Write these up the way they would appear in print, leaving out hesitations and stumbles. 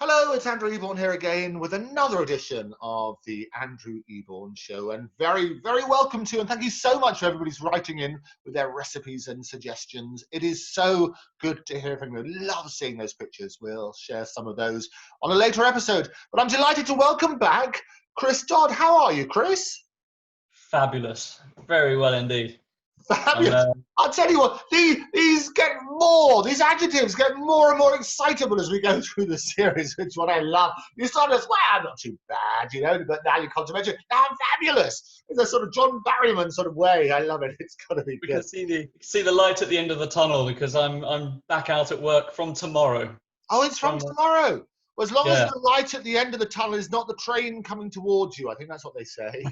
Hello, it's Andrew Eborn here again with another edition of the Andrew Eborn Show, and very, very welcome to, and thank you so much for everybody's writing in with their recipes and suggestions. It is so good to hear from you. Love seeing those pictures. We'll share some of those on a later episode. But I'm delighted to welcome back Chris Dodd. How are you, Chris? Fabulous. Very well indeed. Fabulous. I'll tell you what, these adjectives get more and more excitable as we go through the series, which is what I love. You start as, well, I'm not too bad, but now you come to mention, now I'm fabulous. It's a sort of John Barryman sort of way. I love it. It's got to be good. We can see the light at the end of the tunnel because I'm back out at work from tomorrow. Oh, it's from tomorrow. Well, as long as the light at the end of the tunnel is not the train coming towards you, I think that's what they say.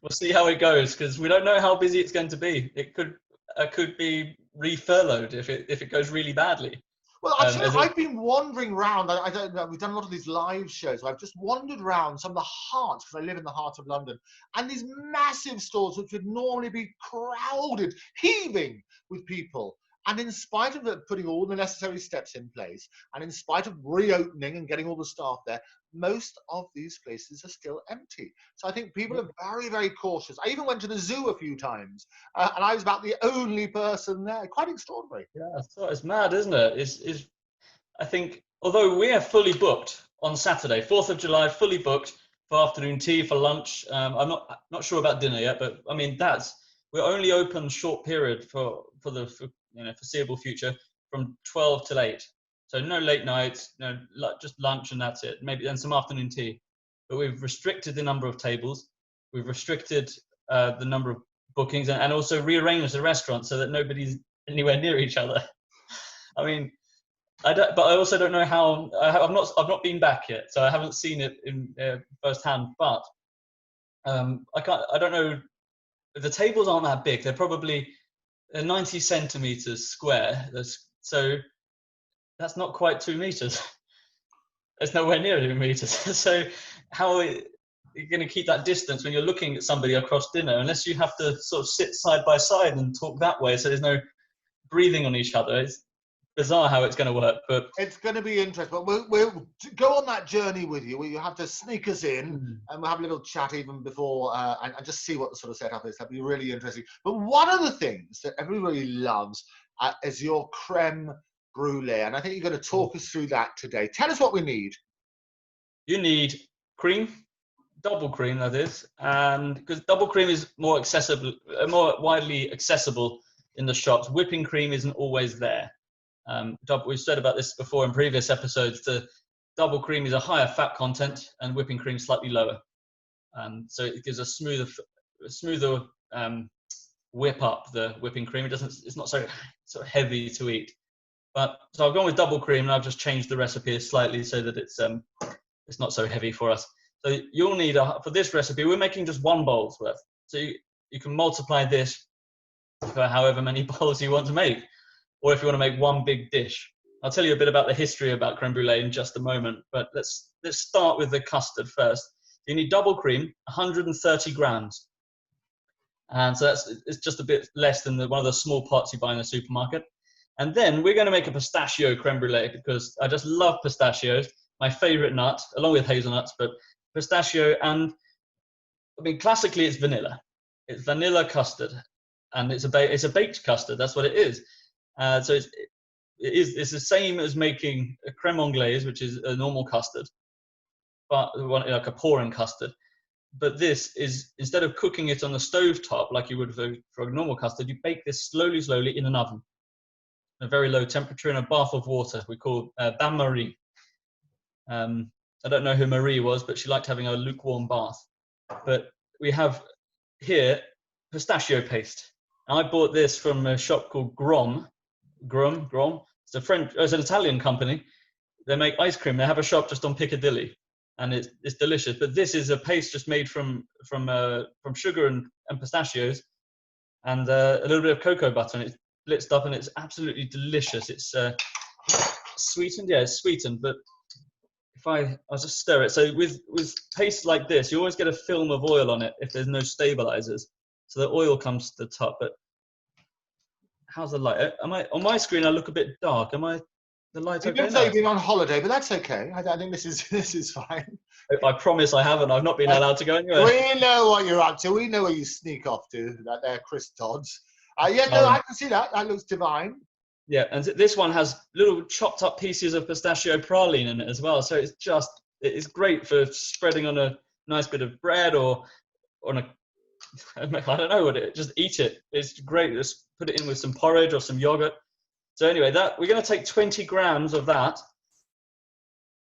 We'll see how it goes because we don't know how busy it's going to be. It could be re-furloughed if it goes really badly. Well, I've been wandering around. I don't know. We've done a lot of these live shows. I've just wandered around some of the hearts, because I live in the heart of London, and these massive stores which would normally be crowded, heaving with people. And in spite of putting all the necessary steps in place, and in spite of reopening and getting all the staff there, most of these places are still empty. So I think people are very, very cautious. I even went to the zoo a few times, and I was about the only person there. Quite extraordinary. Yeah, it's mad, isn't it? I think, although we are fully booked on Saturday, 4th of July, fully booked for afternoon tea, for lunch. I'm not sure about dinner yet, but I mean, we're only open short period for the foreseeable future from 12 till 8. So no late nights, just lunch and that's it. Maybe then some afternoon tea. But we've restricted the number of tables. We've restricted the number of bookings and also rearranged the restaurant so that nobody's anywhere near each other. I mean, but I also don't know how. I've not been back yet, so I haven't seen it in firsthand. But I don't know. The tables aren't that big. They're probably 90 centimeters square. So that's not quite 2 meters. It's nowhere near 2 meters. So how are you going to keep that distance when you're looking at somebody across dinner, unless you have to sort of sit side by side and talk that way, so there's no breathing on each other. It's bizarre how it's going to work, but it's going to be interesting. But we'll go on that journey with you. You have to sneak us in, and we'll have a little chat even before and just see what the sort of setup is. That'd be really interesting. But one of the things that everybody loves is your creme brulee, and I think you're going to talk us through that today. Tell us what we need. You need cream, double cream, that is, and because double cream is more accessible, more widely accessible in the shops. Whipping cream isn't always there. We've said about this before in previous episodes. The double cream is a higher fat content and whipping cream slightly lower. So it gives a smoother whip up the whipping cream. It's not so sort of heavy to eat. So I've gone with double cream, and I've just changed the recipe slightly so that it's not so heavy for us. So you'll need for this recipe, we're making just 1 bowl's worth. So you can multiply this for however many bowls you want to make. Or if you want to make 1 big dish. I'll tell you a bit about the history about creme brulee in just a moment, but let's start with the custard first. You need double cream, 130 grams. And so it's just a bit less than one of the small pots you buy in the supermarket. And then we're going to make a pistachio creme brulee because I just love pistachios, my favorite nut, along with hazelnuts, but pistachio, and I mean, classically it's vanilla. It's vanilla custard, and it's a baked custard. That's what it is. So it's the same as making a crème anglaise, which is a normal custard, but like a pouring custard. But this is, instead of cooking it on the stove top like you would for a normal custard, you bake this slowly in an oven, at a very low temperature, in a bath of water. We call bain marie. I don't know who Marie was, but she liked having a lukewarm bath. But we have here pistachio paste. And I bought this from a shop called Grom. It's an Italian company. They make ice cream. They have a shop just on Piccadilly, and it's delicious. But this is a paste just made from sugar and pistachios, and a little bit of cocoa butter, and it's blitzed up, and it's absolutely delicious. It's sweetened, yeah, it's sweetened. But I'll just stir it. So with paste like this, you always get a film of oil on it if there's no stabilizers, so the oil comes to the top. But how's the light? On my screen I look a bit dark. Am I The light's You okay did say now. you've been on holiday, but that's okay. I think this is fine. I promise I haven't. I've not been allowed to go anywhere. We know what you're up to. We know where you sneak off to. That there, Chris Dodd's. Yeah, no, Um, I can see that. That looks divine. Yeah, and this one has little chopped up pieces of pistachio praline in it as well. So it's great for spreading on a nice bit of bread or on a, I don't know what it, just eat it. It's great. Just put it in with some porridge or some yogurt. So anyway, that we're going to take 20 grams of that.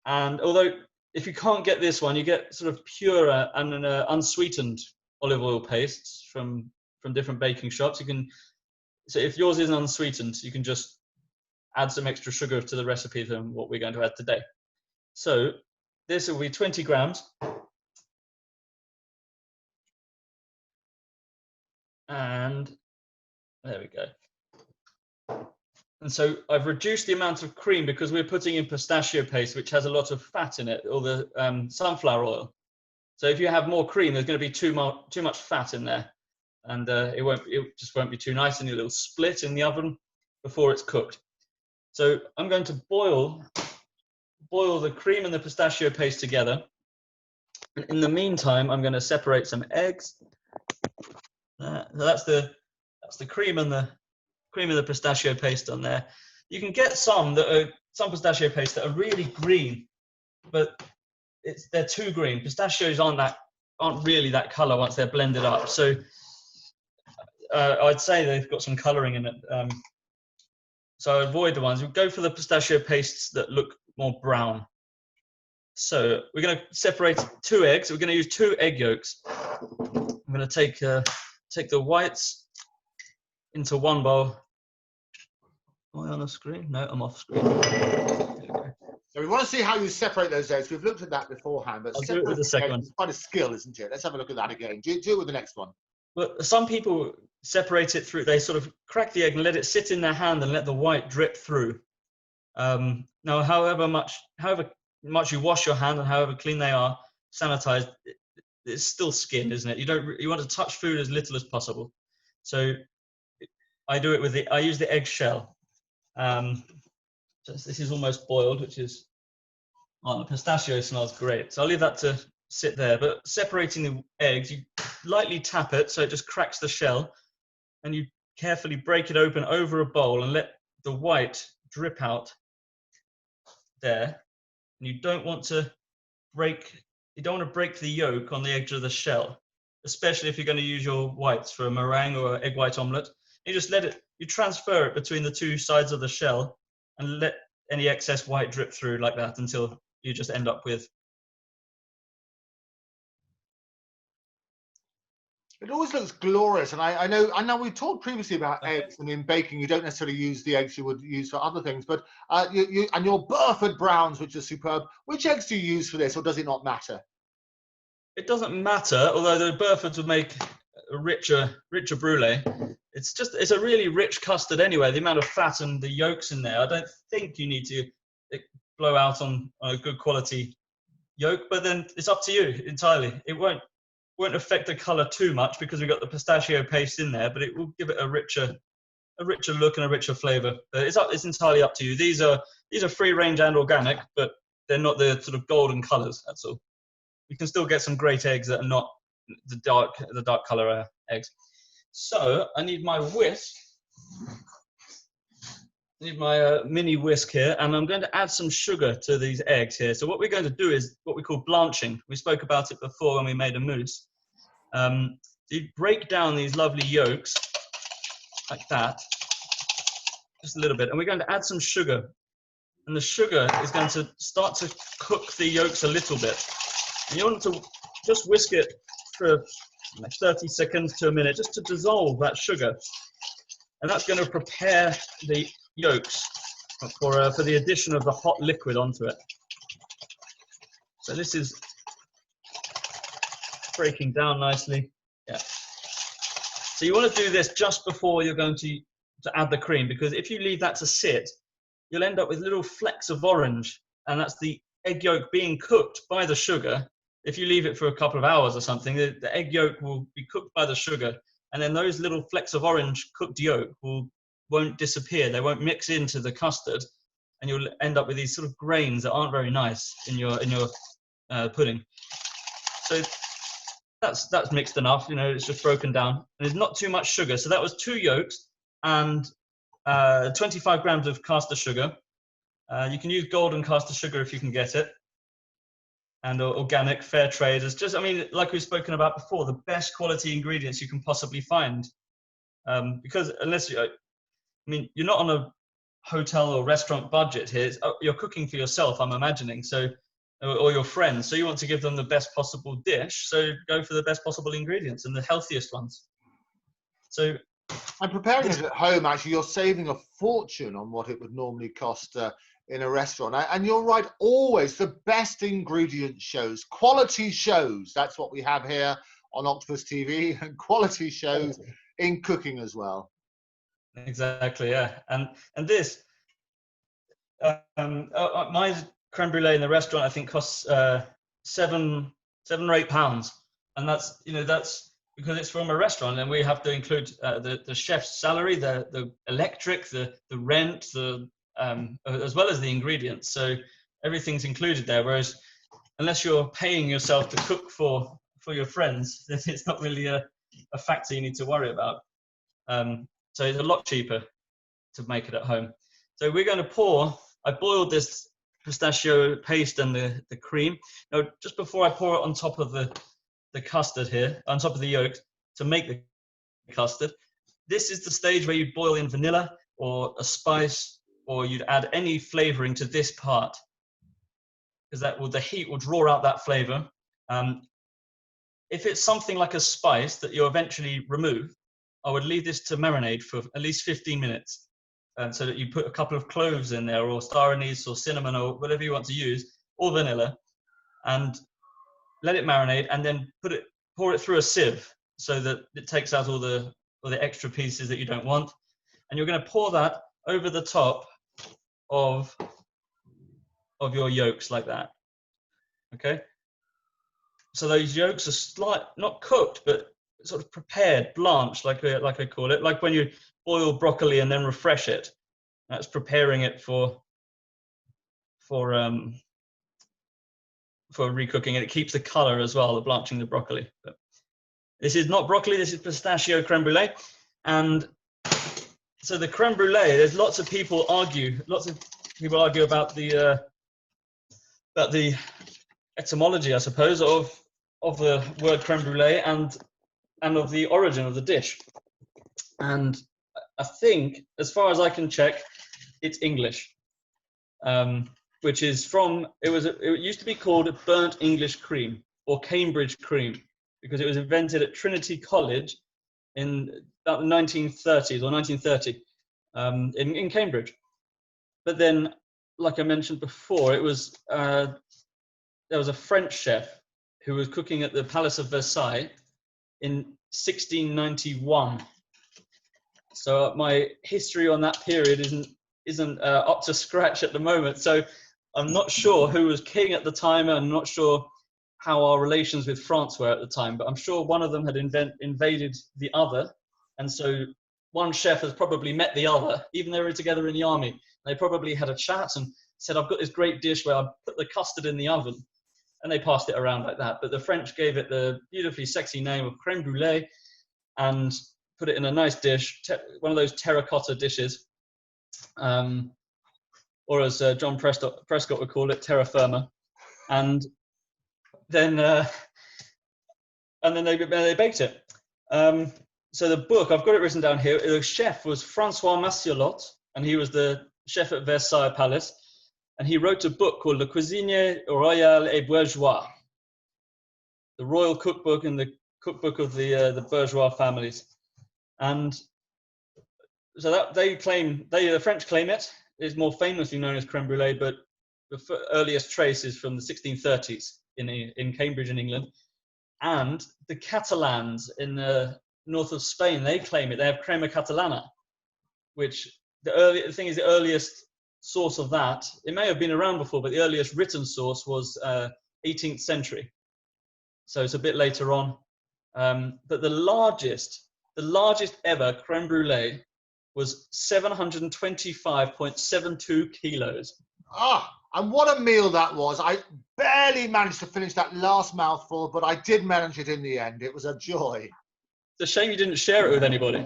And although if you can't get this one, you get sort of purer and unsweetened olive oil pastes from different baking shops. You can, so if yours isn't unsweetened, you can just add some extra sugar to the recipe than what we're going to add today. So this will be 20 grams. And there we go. And so I've reduced the amount of cream because we're putting in pistachio paste, which has a lot of fat in it, or the sunflower oil. So if you have more cream, there's going to be too much fat in there, and it just won't be too nice, and it'll split in the oven before it's cooked. So I'm going to boil the cream and the pistachio paste together. And in the meantime, I'm going to separate some eggs. So that's the cream and the pistachio paste on there. You can get some pistachio paste that are really green, but they're too green. Pistachios aren't really that color once they're blended up. So I'd say they've got some coloring in it. So avoid the ones. We go for the pistachio pastes that look more brown. So we're going to separate 2 eggs. We're going to use 2 egg yolks. I'm going to take the whites into one bowl. Am I on the screen? No, I'm off screen. So we want to see how you separate those eggs. We've looked at that beforehand, but I'll do it with the second one. It's quite a skill, isn't it? Let's have a look at that again. Do it with the next one. Well, some people separate it through. They sort of crack the egg and let it sit in their hand and let the white drip through. Now, however much you wash your hand and however clean they are, sanitized, it's still skin, isn't it? You want to touch food as little as possible. So I use the egg shell. This is almost boiled, which is, the pistachio smells great. So I'll leave that to sit there. But separating the eggs, you lightly tap it so it just cracks the shell, and you carefully break it open over a bowl and let the white drip out there. And you don't want to break the yolk on the edge of the shell, especially if you're going to use your whites for a meringue or egg white omelette. You just you transfer it between the 2 sides of the shell and let any excess white drip through like that until you just end up with. It always looks glorious, and I know we talked previously about eggs, and in baking you don't necessarily use the eggs you would use for other things, but and your Burford browns, which are superb. Which eggs do you use for this, or does it not matter? It doesn't matter, although the Burfords would make a richer Brulée. It's a really rich custard anyway. The amount of fat and the yolks in there, I don't think you need to blow out on a good quality yolk, but then it's up to you entirely. It won't affect the color too much because we've got the pistachio paste in there, but it will give it a richer look and a richer flavor. It's entirely up to you. These are free range and organic, but they're not the sort of golden colors. That's all. You can still get some great eggs that are not the dark color eggs. So I need my whisk. I need my mini whisk here, and I'm going to add some sugar to these eggs here. So what we're going to do is what we call blanching. We spoke about it before when we made a mousse. You break down these lovely yolks like that, just a little bit, and we're going to add some sugar. And the sugar is going to start to cook the yolks a little bit. And you want to just whisk it for like 30 seconds to a minute, just to dissolve that sugar. And that's going to prepare the yolks for the addition of the hot liquid onto it. So this is breaking down nicely. Yeah. So you want to do this just before you're going to add the cream, because if you leave that to sit, you'll end up with little flecks of orange, and that's the egg yolk being cooked by the sugar. If you leave it for a couple of hours or something, the egg yolk will be cooked by the sugar, and then those little flecks of orange cooked yolk won't disappear. They won't mix into the custard, and you'll end up with these sort of grains that aren't very nice in your pudding. So that's mixed enough, you know, it's just broken down. And there's not too much sugar. So that was 2 yolks and 25 grams of caster sugar. You can use golden caster sugar if you can get it. And organic, fair trade. It's just, I mean, like we've spoken about before, the best quality ingredients you can possibly find. Because unless you, I mean, you're not on a hotel or restaurant budget here. You're cooking for yourself, I'm imagining. So, or your friends. So you want to give them the best possible dish. So go for the best possible ingredients and the healthiest ones. So, I'm preparing it at home. Actually, you're saving a fortune on what it would normally cost in a restaurant. And you're right, always the best ingredient shows, quality shows. That's what we have here on Octopus TV, and quality shows in cooking as well. Exactly, yeah. And this, my creme brulee in the restaurant, I think costs £7 or £8, and that's, you know, that's because it's from a restaurant, and we have to include the chef's salary, the electric, the rent, as well as the ingredients. So everything's included there. Whereas unless you're paying yourself to cook for your friends, then it's not really a factor you need to worry about. So it's a lot cheaper to make it at home. So we're going to pour. I boiled this pistachio paste and the cream. Now, just before I pour it on top of the custard here, on top of the yolks, to make the custard, this is the stage where you boil in vanilla or a spice, or you'd add any flavoring to this part, because the heat will draw out that flavor. If it's something like a spice that you eventually remove, I would leave this to marinate for at least 15 minutes. So that you put a couple of cloves in there, or star anise, or cinnamon, or whatever you want to use, or vanilla, and let it marinate, and then pour it through a sieve so that it takes out all the extra pieces that you don't want. And you're going to pour that over the top of your yolks like that. Okay. So those yolks are not cooked, but sort of prepared, blanched, like I call it, like when you boil broccoli and then refresh it. That's preparing it for recooking, and it keeps the color as well, the blanching the broccoli. But this is not broccoli, this is pistachio creme brulee. And so the creme brulee, there's lots of people argue about the etymology, I suppose, of the word creme brulee and of the origin of the dish. And I think, as far as I can check, it's English, which is from, it used to be called burnt English cream or Cambridge cream, because it was invented at Trinity College in about the 1930s or 1930 in Cambridge. But then, like I mentioned before, it was there was a French chef who was cooking at the Palace of Versailles in 1691. So my history on that period isn't up to scratch at the moment. So I'm not sure who was king at the time. I'm not sure how our relations with France were at the time, but I'm sure one of them had invaded the other. And so one chef has probably met the other, even though they were together in the army. They probably had a chat and said, I've got this great dish where I put the custard in the oven. And they passed it around like that. But the French gave it the beautifully sexy name of creme brulee and put it in a nice dish, one of those terracotta dishes, or as John Prescott would call it, terra firma. And then they baked it. So the book, I've got it written down here. The chef was Francois Massiolot, and he was the chef at Versailles Palace. And he wrote a book called Le Cuisinier Royal et Bourgeois, the royal cookbook and the cookbook of the bourgeois families. And so that the French claim it. It's more famously known as creme brulee, but the earliest trace is from the 1630s in Cambridge in England. And the Catalans in the north of Spain, they claim it. They have crema catalana, which the earliest source of that, it may have been around before, but the earliest written source was 18th century. So it's a bit later on. But the largest ever creme brulee was 725.72 kilos. Ah, and what a meal that was. I barely managed to finish that last mouthful, but I did manage it in the end. It was a joy. It's a shame you didn't share it with anybody.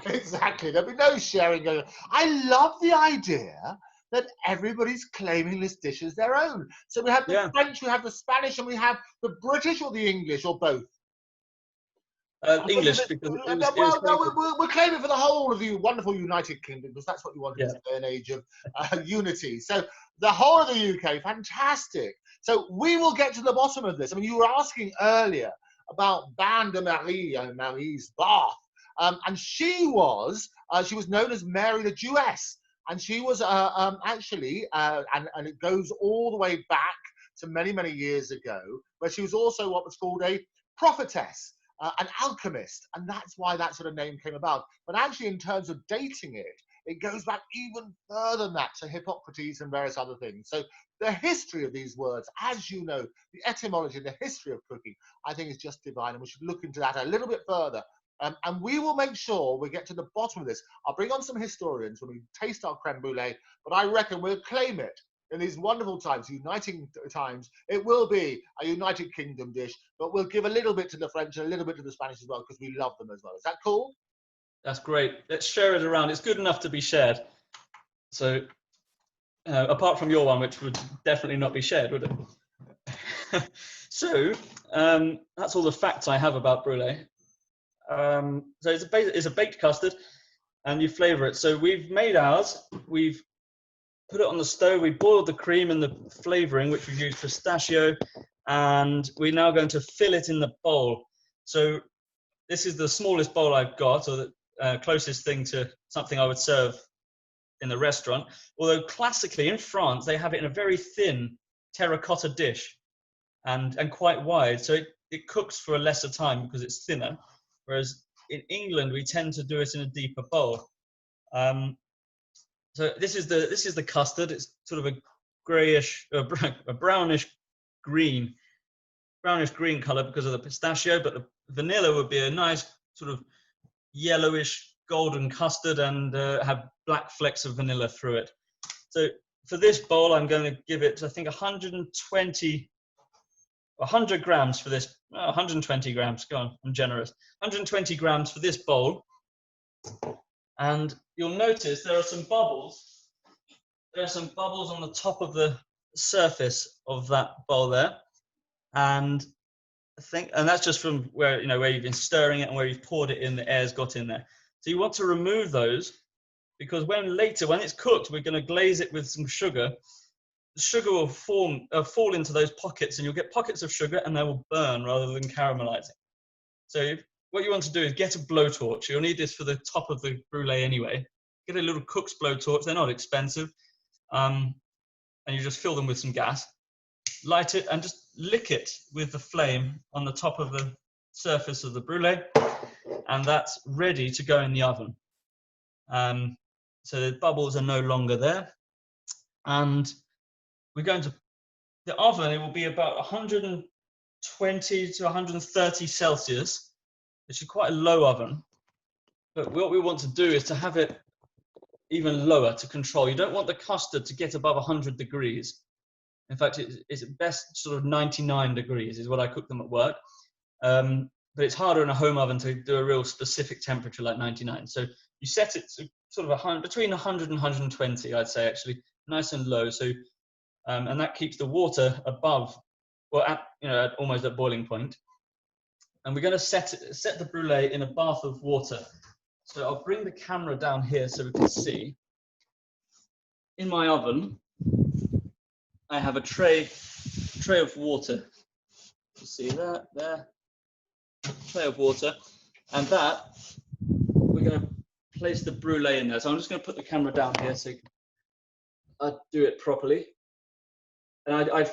Exactly. There'll be no sharing going on. I love the idea that everybody's claiming this dish as their own. So we have the French, we have the Spanish, and we have the British or the English, or both. English, because we're claiming for the whole of the wonderful United Kingdom, because that's what you want in this day and age of unity. So the whole of the UK, fantastic. So we will get to the bottom of this. I mean, you were asking earlier about Bain de Marie, Marie's bath, and she was known as Mary the Jewess, and she was actually, and it goes all the way back to many, many years ago, where she was also what was called a prophetess. An alchemist, and that's why that sort of name came about. But actually, in terms of dating it, it goes back even further than that to Hippocrates and various other things. So the history of these words, as you know, the etymology, the history of cooking, I think is just divine, and we should look into that a little bit further. And we will make sure we get to the bottom of this. I'll bring on some historians when we taste our creme brulee, but I reckon we'll claim it. In these wonderful times, uniting times, it will be a United Kingdom dish, but we'll give a little bit to the French and a little bit to the Spanish as well, because we love them as well. Is that cool? That's great. Let's share it around. It's good enough to be shared. So, apart from your one, which would definitely not be shared, would it? So, that's all the facts I have about brulee. So it's a baked custard, and you flavour it. So we've made ours. We've put it on the stove, we boiled the cream and the flavouring, which we've used pistachio, and we're now going to fill it in the bowl. So this is the smallest bowl I've got, or the closest thing to something I would serve in the restaurant. Although classically in France, they have it in a very thin terracotta dish and quite wide. So it cooks for a lesser time because it's thinner. Whereas in England, we tend to do it in a deeper bowl. So this is the custard. It's sort of a grayish, a brownish green color because of the pistachio, but the vanilla would be a nice sort of yellowish golden custard and have black flecks of vanilla through it. So for this bowl, I'm going to give it, I think, 100 grams for this. 120 grams. Go on, I'm generous. 120 grams for this bowl. And you'll notice there are some bubbles. There are some bubbles on the top of the surface of that bowl there, and that's just from where you've been stirring it and where you've poured it in. The air's got in there. So you want to remove those, because when it's cooked, we're going to glaze it with some sugar. The sugar will fall into those pockets, and you'll get pockets of sugar, and they will burn rather than caramelizing. So what you want to do is get a blowtorch. You'll need this for the top of the brulee anyway. Get a little cook's blowtorch. They're not expensive. And you just fill them with some gas. Light it and just lick it with the flame on the top of the surface of the brulee. And that's ready to go in the oven. So the bubbles are no longer there. And we're going to, the oven, it will be about 120 to 130 Celsius. It's quite a low oven, but what we want to do is to have it even lower to control. You don't want the custard to get above 100 degrees. In fact, it's best sort of 99 degrees is what I cook them at work. But it's harder in a home oven to do a real specific temperature like 99. So you set it to sort of between 100 and 120, I'd say, actually, nice and low. So, and that keeps the water above, well, almost at boiling point. And we're going to set the brulee in a bath of water. So I'll bring the camera down here so we can see. In my oven, I have a tray of water. You see that there? Tray of water. And that, we're going to place the brulee in there. So I'm just going to put the camera down here so I do it properly. And I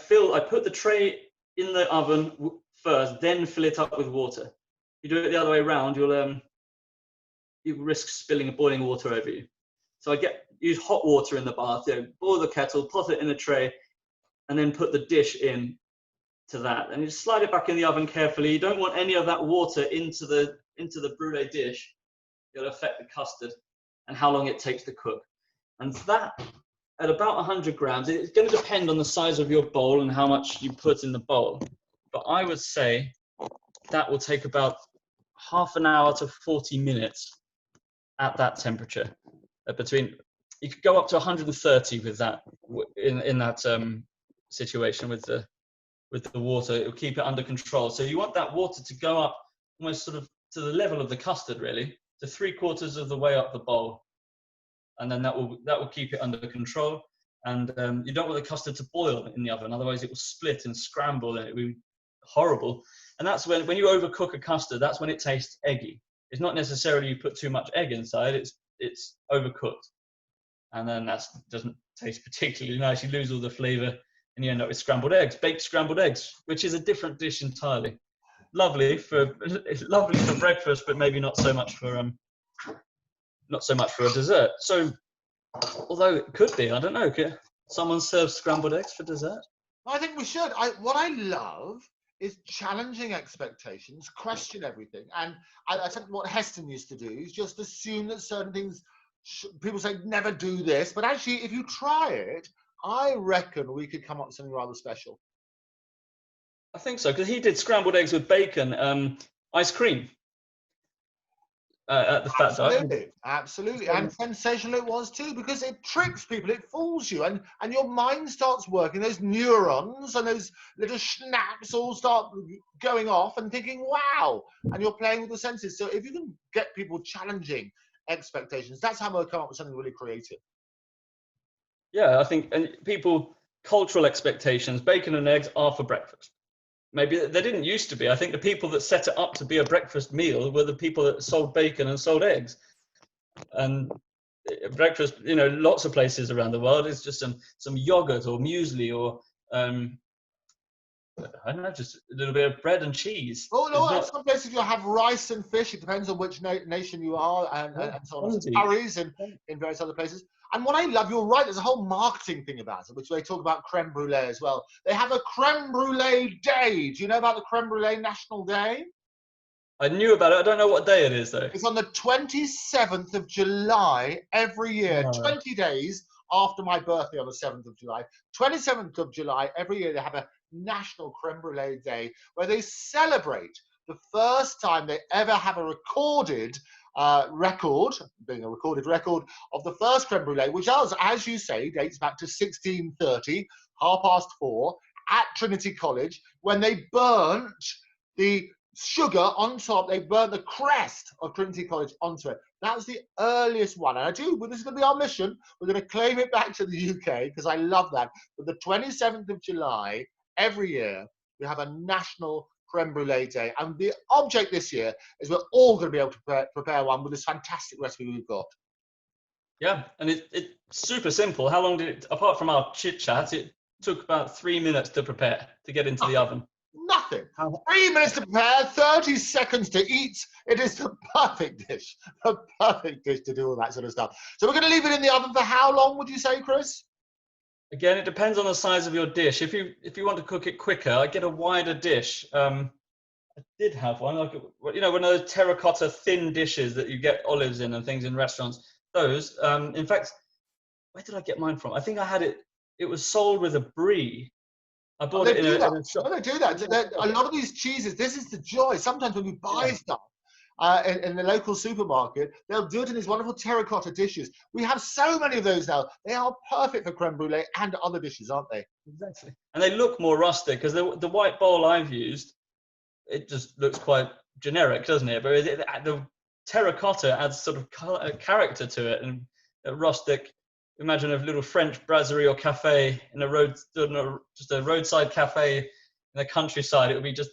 put the tray in the oven first, then fill it up with water. If you do it the other way around, you risk spilling boiling water over you. So use hot water in the bath. Boil the kettle, put it in a tray, and then put the dish in to that. And you slide it back in the oven carefully. You don't want any of that water into the brulee dish. It'll affect the custard. and how long it takes to cook. And that, at about 100 grams, it's going to depend on the size of your bowl and how much you put in the bowl. But I would say that will take about half an hour to 40 minutes at that temperature. You could go up to 130 with that in that situation with the water. It will keep it under control. So you want that water to go up almost sort of to the level of the custard, really, to 3/4 of the way up the bowl, and then that will keep it under control. And you don't want the custard to boil in the oven, otherwise it will split and scramble, and it will be horrible. And that's when you overcook a custard, that's when it tastes eggy. It's not necessarily you put too much egg inside; it's overcooked, and then that doesn't taste particularly nice. You lose all the flavour, and you end up with scrambled eggs, baked scrambled eggs, which is a different dish entirely. Lovely for breakfast, but maybe not so much for a dessert. So, although it could be, I don't know. Could someone serve scrambled eggs for dessert? I think we should. What I love is challenging expectations, question everything. And I think what Heston used to do is just assume that certain things, people say, never do this. But actually, if you try it, I reckon we could come up with something rather special. I think so, because he did scrambled eggs with bacon, ice cream. At the Fat Duck. Absolutely. And sensational it was too, because it tricks people, it fools you, and your mind starts working. Those neurons and those little snaps all start going off and thinking, wow, and you're playing with the senses. So if you can get people challenging expectations, that's how we'll come up with something really creative. Yeah, I think, and cultural expectations, bacon and eggs are for breakfast. Maybe they didn't used to be. I think the people that set it up to be a breakfast meal were the people that sold bacon and sold eggs. And breakfast, lots of places around the world, is just some yogurt or muesli or I don't know, just a little bit of bread and cheese. Oh no, some places you'll have rice and fish. It depends on which nation you are, and so on. Curries in various other places. And what I love, you're right, there's a whole marketing thing about it, which they talk about creme brulee as well. They have a creme brulee day. Do you know about the creme brulee national day? I knew about it. I don't know what day it is, though. It's on the 27th of July every year, 20 days after my birthday on the 7th of July. 27th of July every year, they have a national creme brulee day where they celebrate the first time they ever have a recorded record of the first creme brulee, which, as you say, dates back to 1630, 4:30, at Trinity College, when they burnt the sugar on top. They burnt the crest of Trinity College onto it. That was the earliest one. And this is going to be our mission. We're going to claim it back to the UK, because I love that. But the 27th of July, every year, we have a national creme brulee day, and the object this year is we're all going to be able to prepare one with this fantastic recipe we've got. Yeah, and it's super simple. How long did it, apart from our chit chat, it took about 3 minutes to prepare, to get into the oven? Nothing. 3 minutes to prepare, 30 seconds to eat. It is the perfect dish to do all that sort of stuff. So we're going to leave it in the oven for how long, would you say, Chris? Again, it depends on the size of your dish. If you want to cook it quicker, I get a wider dish. I did have one, like, one of those terracotta thin dishes that you get olives in and things in restaurants. Those, in fact, where did I get mine from? I think I had it. It was sold with a brie. I bought it in a shop. They do that. A lot of these cheeses. This is the joy. Sometimes when you buy stuff in the local supermarket, they'll do it in these wonderful terracotta dishes. We have so many of those now. They are perfect for creme brulee and other dishes, aren't they? Exactly. And they look more rustic, because the white bowl I've used, it just looks quite generic, doesn't it? But the terracotta adds sort of character to it, and rustic. Imagine a little French brasserie or cafe just a roadside cafe in the countryside. It would be just,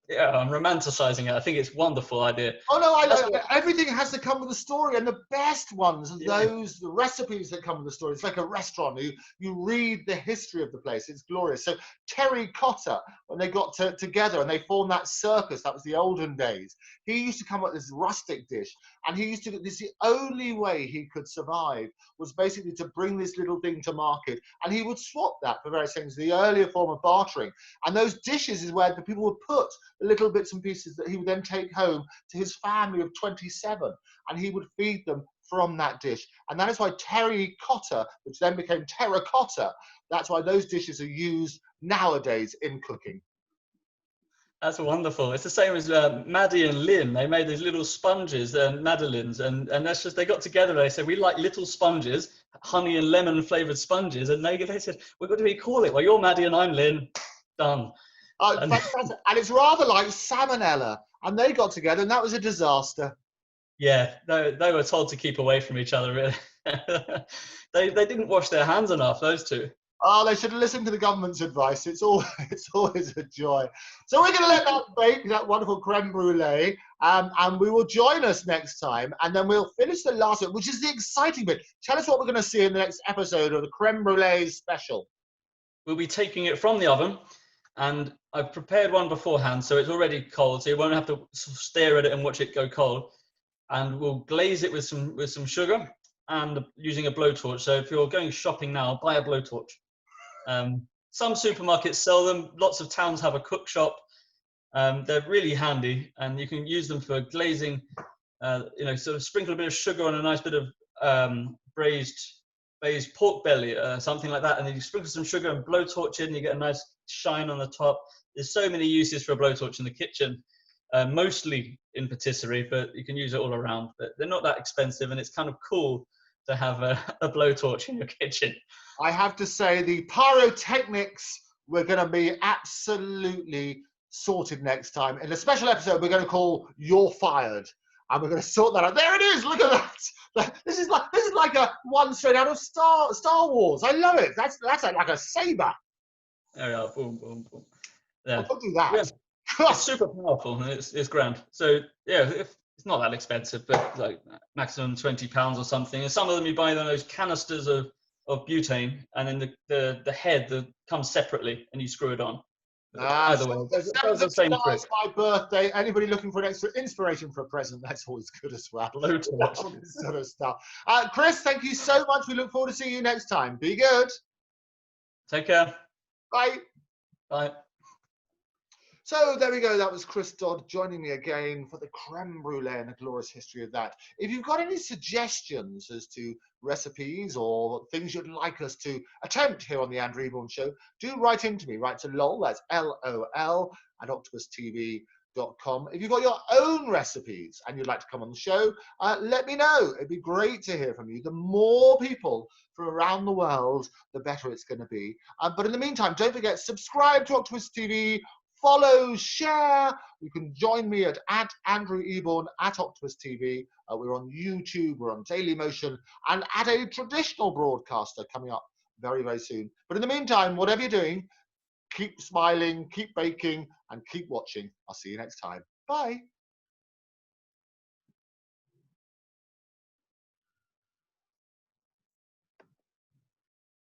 I'm romanticizing it. I think it's a wonderful idea. Oh no, everything has to come with a story, and the best ones are the recipes that come with a story. It's like a restaurant. You read the history of the place. It's glorious. So terracotta, when they got together and they formed that circus, that was the olden days. He used to come up with this rustic dish, and the only way he could survive was basically to bring this little thing to market, and he would swap that for various things, the earlier form of bartering. And those dishes is where the people would put little bits and pieces that he would then take home to his family of 27, and he would feed them from that dish. And that is why terracotta, which then became terracotta, that's why those dishes are used nowadays in cooking. That's wonderful. It's the same as Maddie and Lynn. They made these little sponges, madeleines, and that's just, they got together. They said, we like little sponges, honey and lemon flavored sponges, and they said, what do we call it? Well, you're Maddie and I'm Lynn. Done. And it's rather like salmonella, and they got together, and that was a disaster. Yeah, they were told to keep away from each other, really. They didn't wash their hands enough, those two. Oh, they should have listened to the government's advice. It's always a joy. So we're going to let that bake, that wonderful creme brulee, and we will join us next time, and then we'll finish the last bit, which is the exciting bit. Tell us what we're going to see in the next episode of the creme brulee special. We'll be taking it from the oven, and I've prepared one beforehand, so it's already cold, so you won't have to stare at it and watch it go cold. And we'll glaze it with some sugar and using a blowtorch. So if you're going shopping now, buy a blowtorch. Some supermarkets sell them. Lots of towns have a cook shop. They're really handy, and you can use them for glazing. Sort of sprinkle a bit of sugar on a nice bit of braised pork belly, something like that, and then you sprinkle some sugar and blowtorch it, and you get a nice shine on the top. There's so many uses for a blowtorch in the kitchen, mostly in patisserie, but you can use it all around. But they're not that expensive, and it's kind of cool to have a blowtorch in your kitchen. I have to say, the pyrotechnics, we're going to be absolutely sorted next time. In a special episode, we're going to call You're Fired. And we're going to sort that out. There it is. Look at that. This is like a one straight out of Star Wars. I love it. That's like a saber. There we are. Boom, boom, boom. Yeah. Don't do that. Yeah. It's super powerful, and it's grand. So yeah, it's not that expensive, but like maximum £20 or something. And some of them you buy those canisters of butane, and then the head that comes separately, and you screw it on. Either way, it's the same trick. My birthday. Anybody looking for an extra inspiration for a present? That's always good as well. Sort of stuff. Chris, thank you so much. We look forward to seeing you next time. Be good. Take care. Bye. Bye. So there we go. That was Chris Dodd joining me again for the creme brulee and the glorious history of that. If you've got any suggestions as to recipes or things you'd like us to attempt here on the Andrew Eborn Show, do write into me. Write to LOL, that's LOL, at octopustv.com. If you've got your own recipes and you'd like to come on the show, let me know. It'd be great to hear from you. The more people from around the world, the better it's going to be. But in the meantime, don't forget, subscribe to Octopus TV. Follow, share. You can join me at Andrew Eborn at Octopus TV. We're on YouTube, we're on Daily Motion, and at a traditional broadcaster coming up very, very soon. But in the meantime, whatever you're doing, keep smiling, keep baking, and keep watching. I'll see you next time. Bye.